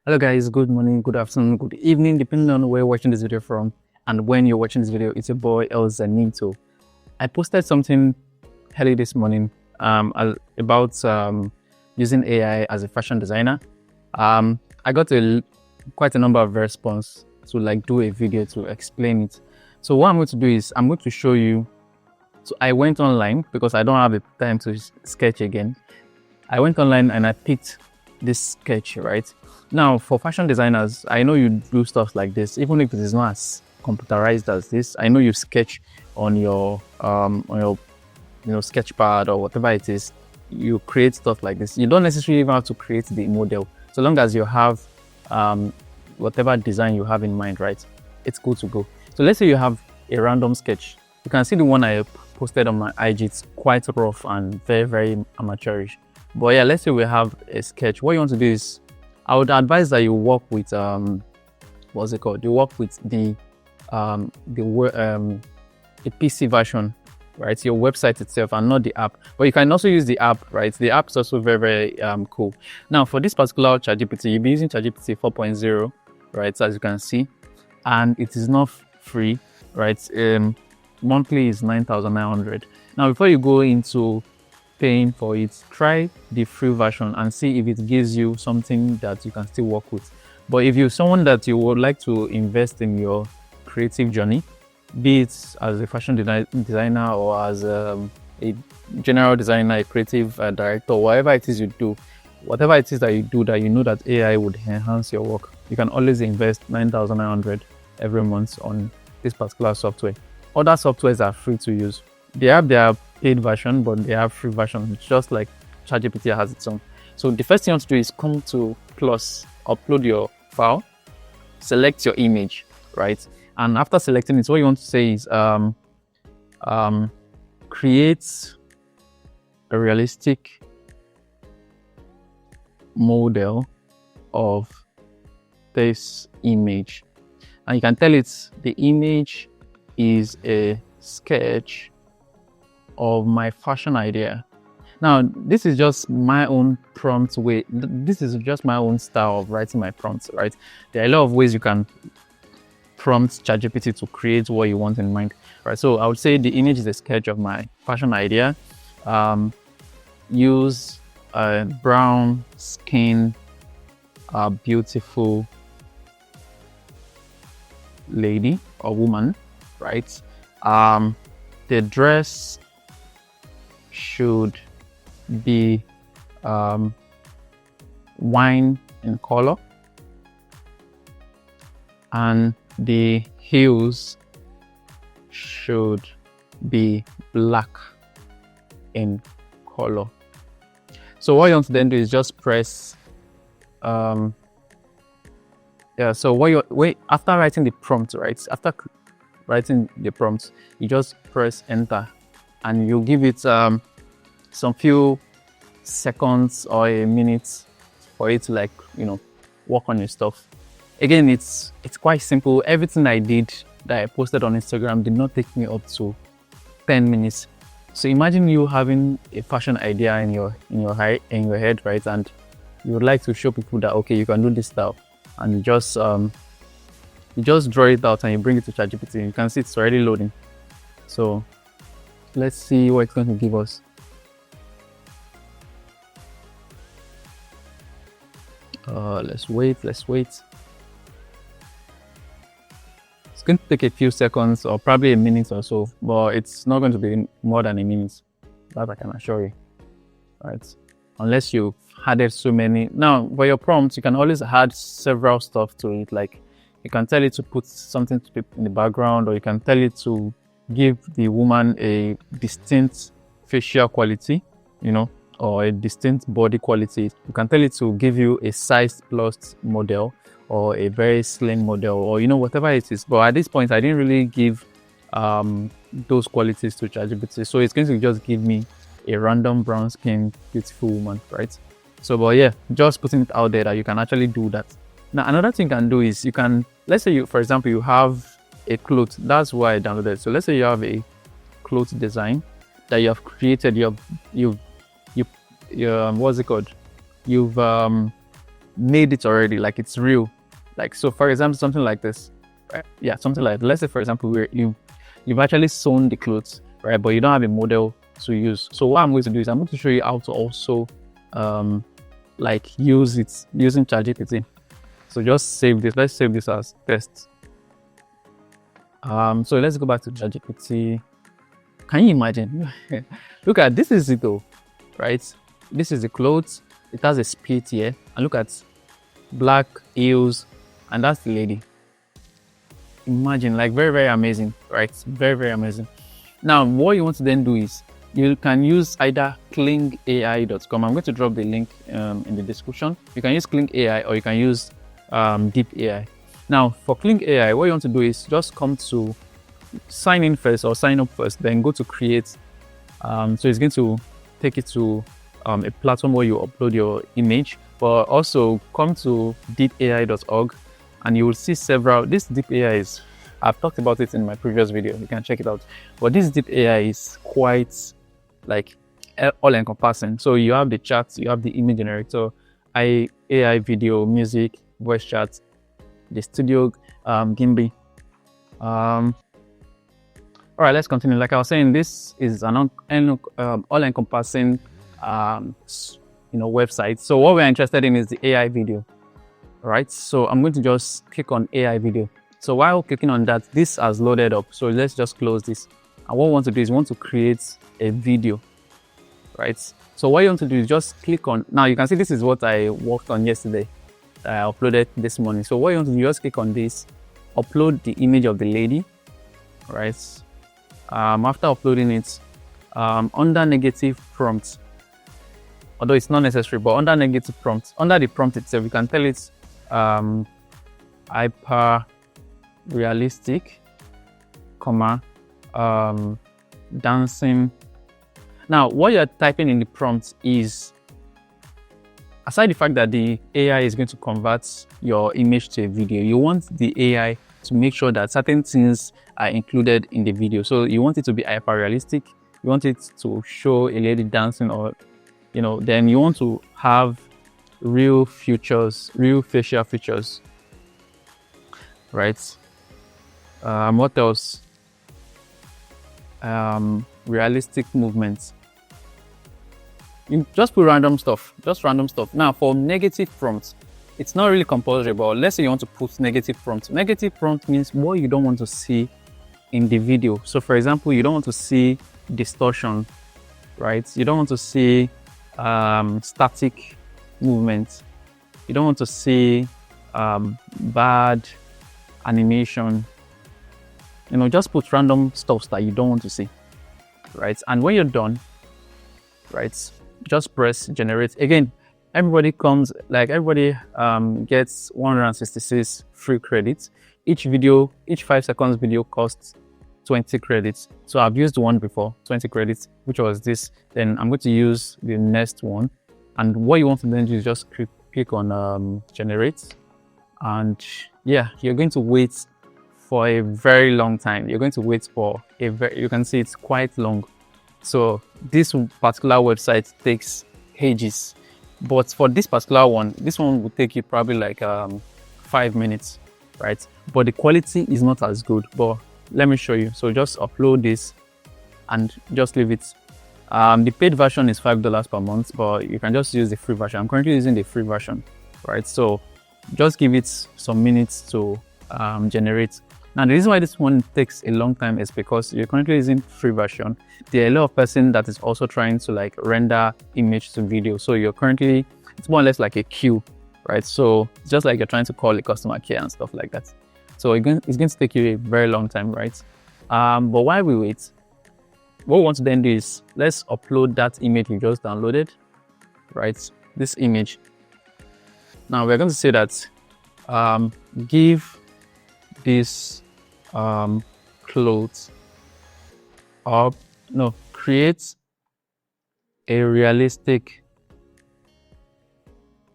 Hello guys, good morning, good afternoon, good evening, depending on where you're watching this video from and when you're watching this video. It's your boy Elzenitho. I posted something early this morning about using AI as a fashion designer. I got quite a number of response to do a video to explain it. So what I'm going to do is I'm going to show you. So I went online because I don't have the time to sketch again. I went online and I picked this sketch, right? Now, for fashion designers, I know you do stuff like this, even if it is not as computerized as this. I know you sketch on your sketch pad or whatever it is. You create stuff like this. You don't necessarily even have to create the model, so long as you have whatever design you have in mind, right? It's good to go. So let's say you have a random sketch. You can see the one I posted on my IG. It's quite rough and very, very amateurish. But yeah, let's say we have a sketch. What you want to do is, I would advise that you work with what's it called? You work with the PC version, right? Your website itself and not the app. But you can also use the app, right? The app is also very, very cool. Now, for this particular ChatGPT, you'll be using ChatGPT 4.0, right? As you can see, and it is not free, right? Monthly is 9,900. Now, before you go into paying for it, try the free version and see if it gives you something that you can still work with. But if you're someone that you would like to invest in your creative journey, be it as a fashion designer or as a general designer, a creative director, whatever it is you do, whatever it is that you do that you know that AI would enhance your work, you can always invest 9,900 every month on this particular software. Other softwares are free to use. They have their paid version, but they have free version. It's just like ChatGPT has its own. So the first thing you want to do is come to Plus, upload your file, select your image, right? And after selecting it, what you want to say is create a realistic model of this image. And you can tell it the image is a sketch of my fashion idea. Now, this is just my own prompt way. This is just my own style of writing my prompts, right? There are a lot of ways you can prompt ChatGPT to create what you want in mind, right? So I would say the image is a sketch of my fashion idea. Use a brown skin, beautiful lady or woman, right? The dress should be wine in color, and the heels should be black in color. So what you want to then do is just press so after writing the prompt, right? After writing the prompt, you just press enter and you give it some few seconds or a minute for it to work on your stuff. Again, it's quite simple. Everything I did that I posted on Instagram did not take me up to 10 minutes. So imagine you having a fashion idea in your head, right? And you would like to show people that okay, you can do this style, and you just draw it out and you bring it to ChatGPT. You can see it's already loading. So let's see what it's going to give us. Let's wait. It's going to take a few seconds or probably a minute or so, but it's not going to be more than a minute. That I can assure you, right? Unless you've added so many. Now, for your prompts, you can always add several stuff to it. Like you can tell it to put something in the background, or you can tell it to give the woman a distinct facial quality, or a distinct body quality. You can tell it to give you a size plus model or a very slim model, or whatever it is. But at this point, I didn't really give those qualities to ChatGPT, so it's going to just give me a random brown skin beautiful woman, right? So, but yeah, just putting it out there that you can actually do that. Now, another thing you can do is let's say for example, you have a cloth. That's why I downloaded. So let's say you have a cloth design that you have created. You've what's it called? You've made it already, like it's real. Like, so for example, something like this, right? Yeah, something like, let's say for example, where you've actually sewn the clothes, right? But you don't have a model to use. So what I'm going to do is I'm going to show you how to also like use it using ChatGPT. So just save this. Let's save this as test. So let's go back to ChatGPT. Can you imagine? Look at this, is it though, right? This is the clothes. It has a split here, and look at black heels, and that's the lady. Imagine, like very, very amazing, right? Very, very amazing. Now, what you want to then do is you can use either clingai.com. I'm going to drop the link in the description. You can use Cling AI or you can use Deep AI. Now, for Cling AI, what you want to do is just come to sign in first or sign up first, then go to create. So it's going to take you to a platform where you upload your image, but also come to deepai.org and you will see several. This Deep AI is, I've talked about it in my previous video, you can check it out. But this Deep AI is quite like all encompassing. So you have the chat, you have the image generator, AI, video, music, voice chat, the studio, Gimby. All right, let's continue. Like I was saying, this is an all-encompassing, website. So what we're interested in is the AI video, right? So I'm going to just click on AI video. So while clicking on that, this has loaded up. So let's just close this. And what we want to do is we want to create a video, right? So what you want to do is just click on. Now you can see this is what I worked on yesterday. I uploaded this morning. So what you want to do, just click on this, upload the image of the lady, right? After uploading it, under negative prompt, although it's not necessary, but under negative prompt, under the prompt itself, you can tell it hyper realistic, comma, dancing. Now, what you're typing in the prompt is, aside the fact that the AI is going to convert your image to a video, you want the AI to make sure that certain things are included in the video. So you want it to be hyper realistic, you want it to show a lady dancing, or then you want to have real features, real facial features, right? What else? Realistic movements. You just put random stuff, Now for negative prompts, it's not really compulsory, but let's say you want to put negative prompt. Negative prompt means what you don't want to see in the video. So for example, you don't want to see distortion, right? You don't want to see static movement. You don't want to see bad animation. Just put random stuff that you don't want to see, right? And when you're done, right, just press generate. Again, everybody gets 166 free credits. Each 5 seconds video costs 20 credits. So I've used one before, 20 credits, which was this. Then I'm going to use the next one. And what you want to then do is just click on generate. And yeah, you're going to wait for a very long time. You're going to wait for you can see it's quite long. So this particular website takes ages, but for this particular one, this one will take you probably like 5 minutes, right? But the quality is not as good, but let me show you. So just upload this and just leave it. The paid version is $5 per month, but you can just use the free version. I'm currently using the free version, right? So just give it some minutes to generate. Now, the reason why this one takes a long time is because you're currently using free version. There are a lot of person that is also trying to like render image to video. So it's more or less like a queue, right? So it's just like you're trying to call a customer care and stuff like that. So it's going to take you a very long time, right? But while we wait, what we want to then do is let's upload that image you just downloaded, right? This image. Now we're going to say that give this clothes up, no, create a realistic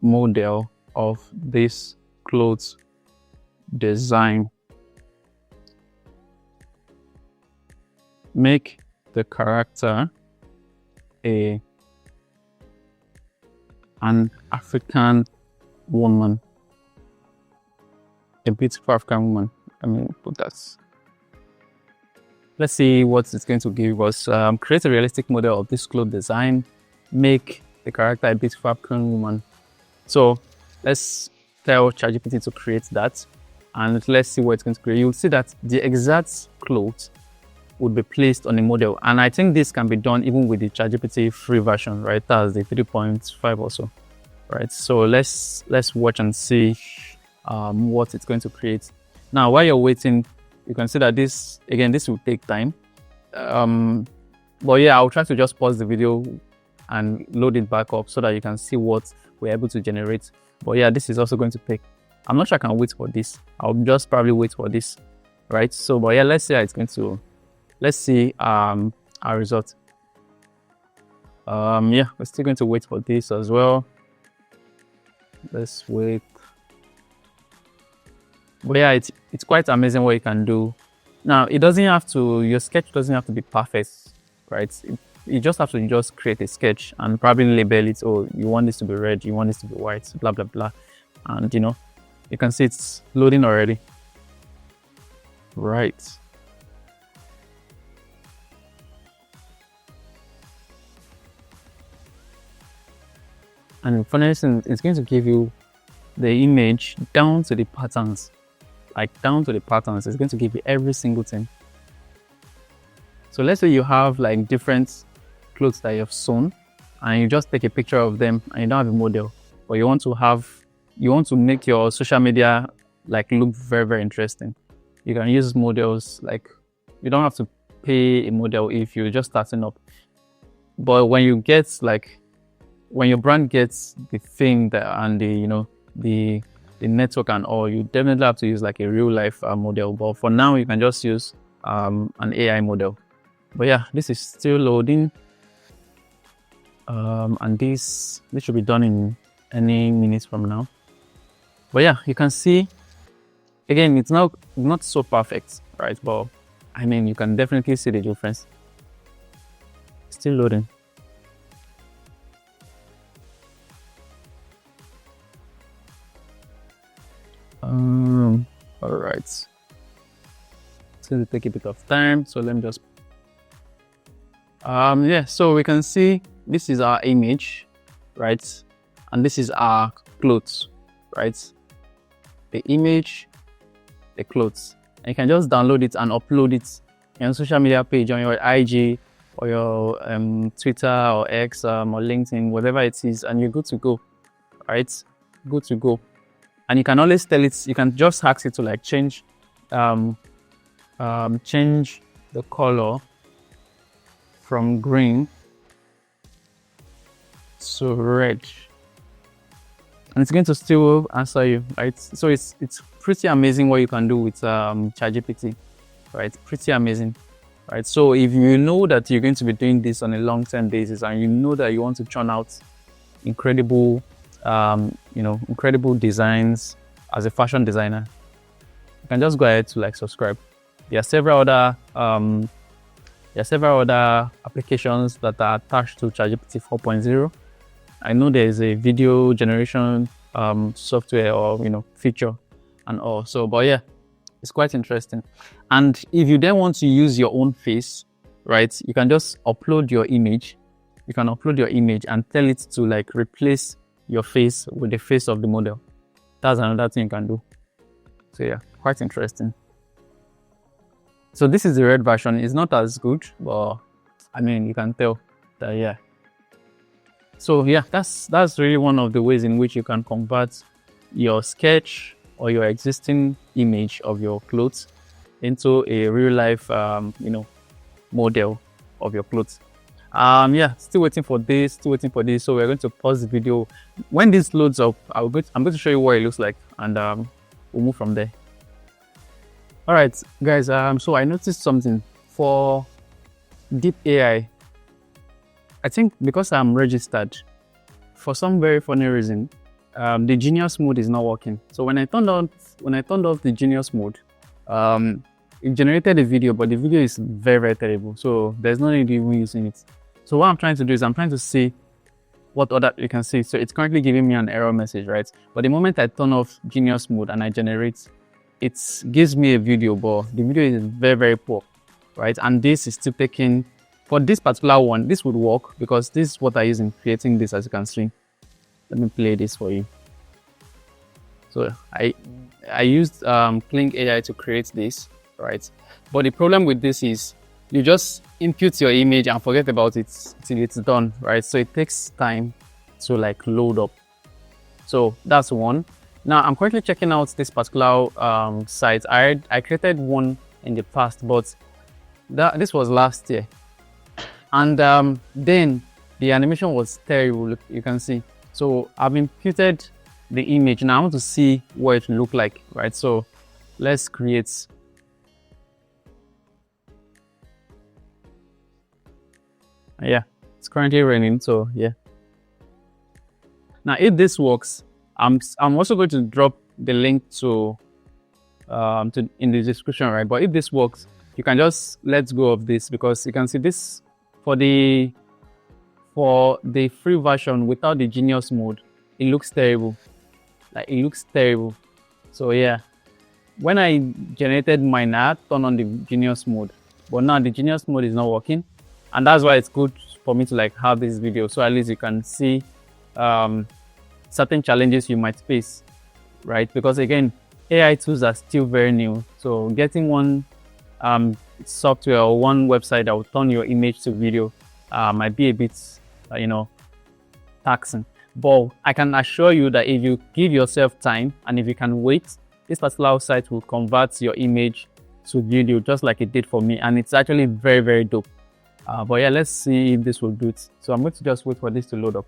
model of this clothes design. Make the character an African woman. A beautiful African woman. I mean, put that. Let's see what it's going to give us. Create a realistic model of this cloth design. Make the character a beautiful African woman. So let's tell ChatGPT to create that, and let's see what it's going to create. You'll see that the exact clothes would be placed on a model, and I think this can be done even with the ChatGPT free version, right? That's the 3.5 also, right? So let's watch and see what it's going to create. Now, while you're waiting, you can see that this will take time. But yeah, I'll try to just pause the video and load it back up so that you can see what we're able to generate. But yeah, this is also going to take. I'm not sure I can wait for this. I'll just probably wait for this, right? So, but yeah, let's see how it's going to. Let's see our result. Yeah, we're still going to wait for this as well. Let's wait. But yeah, it's quite amazing what you can do. Now, it doesn't have to. Your sketch doesn't have to be perfect, right? You just have to just create a sketch and probably label it. Oh, you want this to be red, you want this to be white, blah blah blah, and you can see it's loading already. Right. And for instance, it's going to give you the image down to the patterns, down to the patterns. It's going to give you every single thing. So let's say you have like different clothes that you've sewn, and you just take a picture of them, and you don't have a model, but you want to make your social media like look very, very interesting. You can use models. Like, you don't have to pay a model if you're just starting up. But when you get when your brand gets the thing and the network and all, you definitely have to use like a real life model. But for now, you can just use an AI model. But yeah, this is still loading, and this should be done in any minutes from now. But yeah, you can see again, it's not so perfect, right? But I mean, you can definitely see the difference. Still loading. All right. It's going to take a bit of time, so let me just. Yeah. So we can see this is our image, right? And this is our clothes, right? The image, the clothes. And you can just download it and upload it on your social media page, on your IG or your Twitter or X or LinkedIn, whatever it is, and you're good to go, right? Good to go. And you can always tell it. You can just ask it to like change the color from green to red, and it's going to still answer you, right? So it's pretty amazing what you can do with ChatGPT, right? Pretty amazing, right? So if you know that you're going to be doing this on a long-term basis, and you know that you want to churn out incredible incredible designs as a fashion designer, you can just go ahead to like subscribe. There are several other applications that are attached to ChatGPT 4.0. I know there is a video generation software or feature and all. So, but yeah, it's quite interesting. And if you then want to use your own face, right, you can just upload your image. You can upload your image and tell it to like replace your face with the face of the model. That's another thing you can do. So yeah, quite interesting. So this is the red version. It's not as good, but I mean, you can tell that, yeah. So yeah, that's really one of the ways in which you can convert your sketch or your existing image of your clothes into a real life, model of your clothes. Yeah, still waiting for this. So we're going to pause the video. When this loads up, I'm going to show you what it looks like, and we'll move from there. All right, guys. So I noticed something for Deep AI. I think because I'm registered, for some very funny reason, the Genius mode is not working. So when I turned off the Genius mode, it generated a video, but the video is very, very terrible. So there's no need even using it. So what I'm trying to do is I'm trying to see what other you can see. So it's currently giving me an error message, right? But the moment I turn off Genius mode and I generate, it gives me a video, but the video is very, very poor, right? And this is still taking, for this particular one, this would work because this is what I use in creating this, as you can see. Let me play this for you. So I used Kling AI to create this, right? But the problem with this is you just input your image and forget about it till it's done, right? So it takes time to like load up. So that's one. Now I'm currently checking out this particular site. I created one in the past, but this was last year, and then the animation was terrible. Look, you can see. So I've imputed the image. Now I want to see what it look like, right? So let's create. Yeah, it's currently raining, so yeah. Now if this works, I'm also going to drop the link to in the description, right? But if this works, you can just let go of this, because you can see this for the free version without the Genius mode, it looks terrible. Like, it looks terrible. So yeah, when I generated mine, I turned on the Genius mode, but now the Genius mode is not working, and that's why it's good for me to like have this video, so at least you can see certain challenges you might face, right? Because again, AI tools are still very new, so getting one software or one website that will turn your image to video might be a bit taxing. But I can assure you that if you give yourself time and if you can wait, this particular site will convert your image to video just like it did for me, and it's actually very, very dope. But yeah, let's see if this will do it. So I'm going to just wait for this to load up.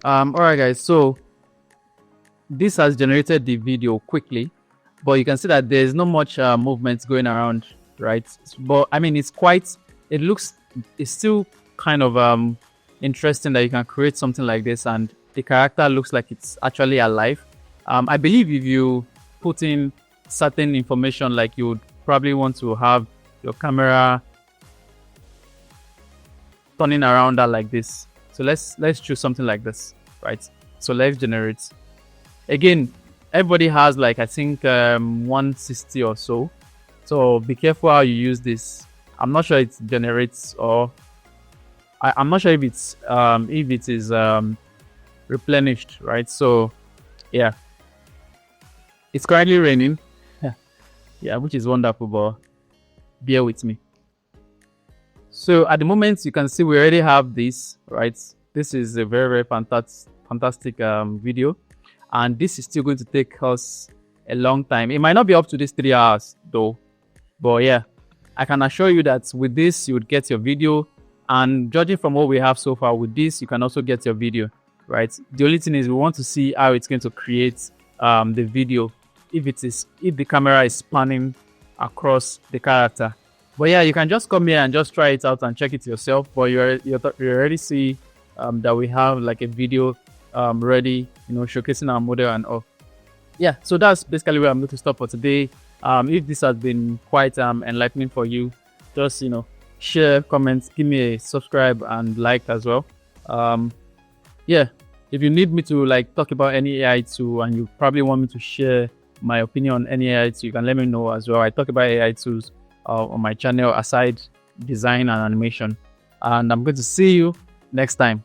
All right, guys, so this has generated the video quickly, but you can see that there's not much movement going around, right? But I mean, it's still kind of interesting that you can create something like this and the character looks like it's actually alive. I believe if you put in certain information, like you would probably want to have your camera turning around that like this. So let's choose something like this, right? So let's generate. Again, everybody has like, I think 160 or so. So be careful how you use this. I'm not sure it generates, or I'm not sure if it is replenished, right? So yeah, it's currently raining. Yeah, which is wonderful, but bear with me. So at the moment, you can see we already have this, right? This is a very, very fantastic video, and this is still going to take us a long time. It might not be up to this 3 hours though, but yeah, I can assure you that with this you would get your video, and judging from what we have so far with this, you can also get your video, right? The only thing is we want to see how it's going to create the video, if the camera is panning across the character. But yeah, you can just come here and just try it out and check it yourself. But you already see that we have like a video ready, showcasing our model and all. Yeah, so that's basically where I'm going to stop for today. If this has been quite enlightening for you, just share, comment, give me a subscribe and like as well. Yeah, if you need me to like talk about any AI tool and you probably want me to share my opinion on any AI tool, you can let me know as well. I talk about AI tools on my channel aside design and animation, and I'm going to see you next time.